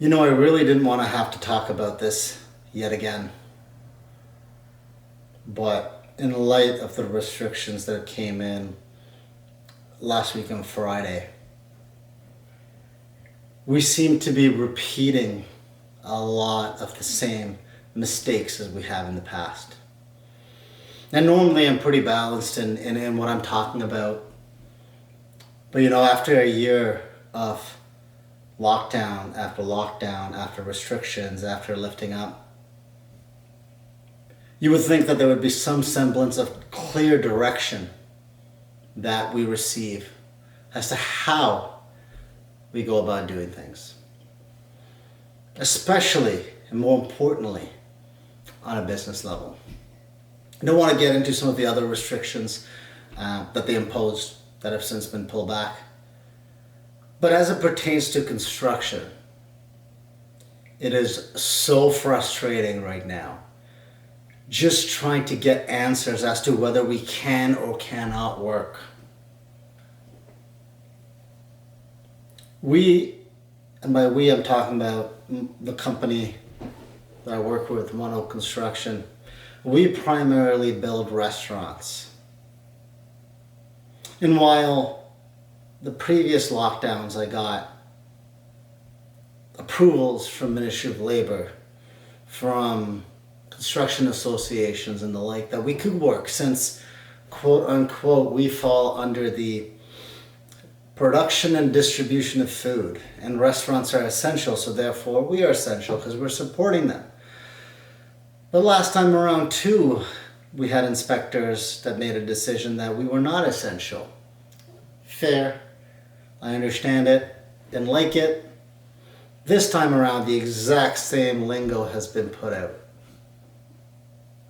I really didn't want to have to talk about this yet again. But in light of the restrictions that came in last week on Friday, we seem to be repeating a lot of the same mistakes as we have in the past. And normally I'm pretty balanced in what I'm talking about. But after a year of lockdown after restrictions, after lifting up, you would think that there would be some semblance of clear direction that we receive as to how we go about doing things. Especially, and more importantly, on a business level. I don't want to get into some of the other restrictions that they imposed that have since been pulled back. But as it pertains to construction, it is so frustrating right now. Just trying to get answers as to whether we can or cannot work. We, and by we I'm talking about the company that I work with, One Oak Construction, we primarily build restaurants. And while the previous lockdowns I got approvals from Ministry of Labor, from construction associations and the like, that we could work since, quote unquote, we fall under the production and distribution of food, and restaurants are essential, so therefore we are essential because we're supporting them. But last time around too, we had inspectors that made a decision that we were not essential. Fair, I understand it, didn't like it. This time around, the exact same lingo has been put out.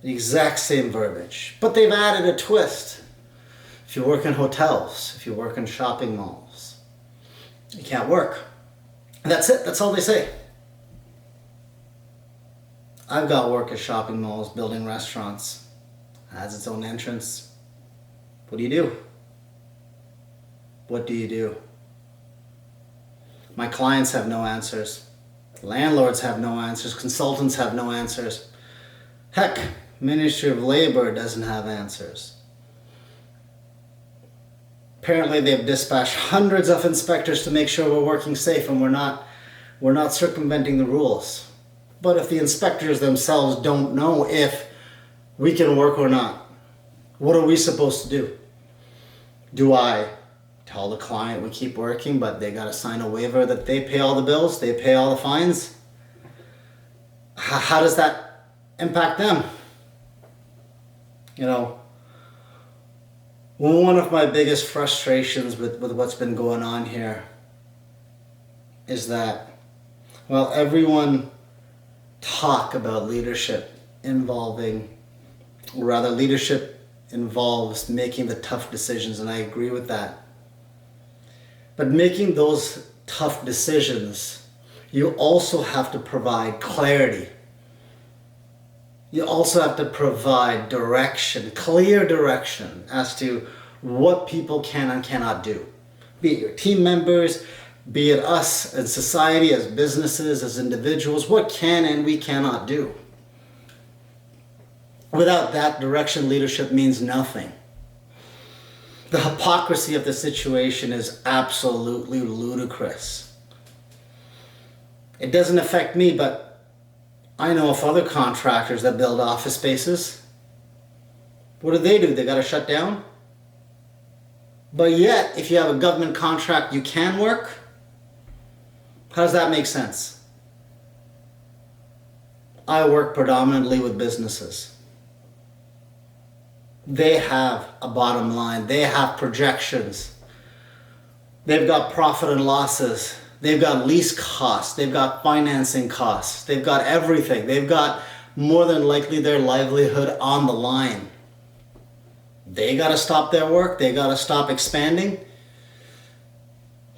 The exact same verbiage. But they've added a twist. If you work in hotels, if you work in shopping malls, you can't work. And that's it, that's all they say. I've got work at shopping malls, building restaurants. It has its own entrance. What do you do? What do you do? My clients have no answers. Landlords have no answers. Consultants have no answers. Heck, Ministry of Labor doesn't have answers. Apparently they've dispatched hundreds of inspectors to make sure we're working safe and we're not circumventing the rules. But if the inspectors themselves don't know if we can work or not, what are we supposed to do? Do I tell the client we keep working, but they gotta sign a waiver that they pay all the bills, they pay all the fines? How does that impact them? One of my biggest frustrations with what's been going on here is that, everyone talk about leadership leadership involves making the tough decisions, and I agree with that. But making those tough decisions, you also have to provide clarity. You also have to provide direction, clear direction as to what people can and cannot do. Be it your team members, be it us as society, as businesses, as individuals, what can and we cannot do. Without that direction, leadership means nothing. The hypocrisy of the situation is absolutely ludicrous. It doesn't affect me, but I know of other contractors that build office spaces. What do? They gotta shut down? But yet, if you have a government contract, you can work? How does that make sense? I work predominantly with businesses. They have a bottom line. They have projections. They've got profit and losses. They've got lease costs. They've got financing costs. They've got everything. They've got more than likely their livelihood on the line. They got to stop their work. They got to stop expanding.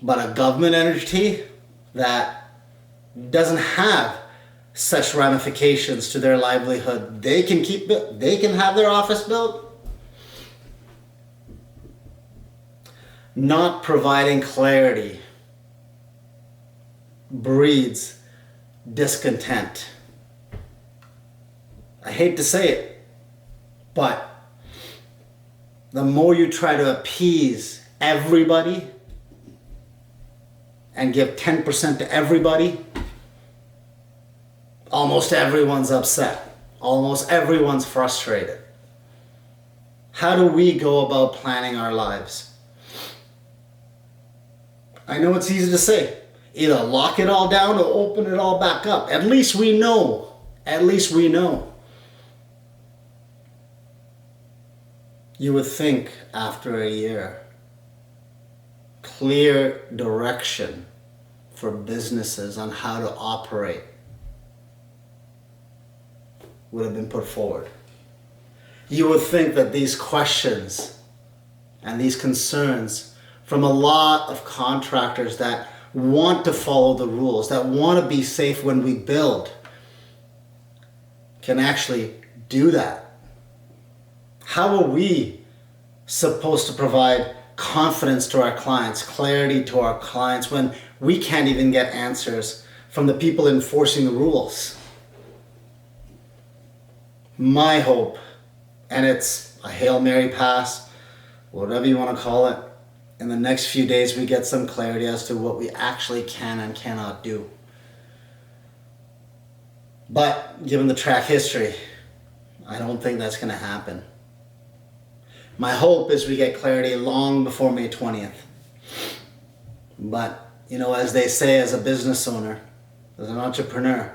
But a government entity that doesn't have such ramifications to their livelihood, they can have their office built. Not providing clarity breeds discontent. I hate to say it, but the more you try to appease everybody and give 10% to everybody, almost everyone's upset. Almost everyone's frustrated. How do we go about planning our lives? I know it's easy to say. Either lock it all down or open it all back up. At least we know. At least we know. You would think after a year, clear direction for businesses on how to operate would have been put forward. You would think that these questions and these concerns from a lot of contractors that want to follow the rules, that want to be safe when we build, can actually do that. How are we supposed to provide confidence to our clients, clarity to our clients, when we can't even get answers from the people enforcing the rules? My hope, and it's a Hail Mary pass, whatever you want to call it, in the next few days we get some clarity as to what we actually can and cannot do. But given the track history, I don't think that's going to happen. My hope is we get clarity long before May 20th. But, as they say, as a business owner, as an entrepreneur,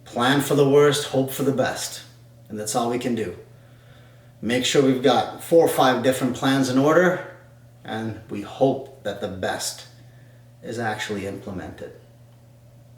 plan for the worst, hope for the best. And that's all we can do. Make sure we've got 4 or 5 different plans in order, and we hope that the best is actually implemented.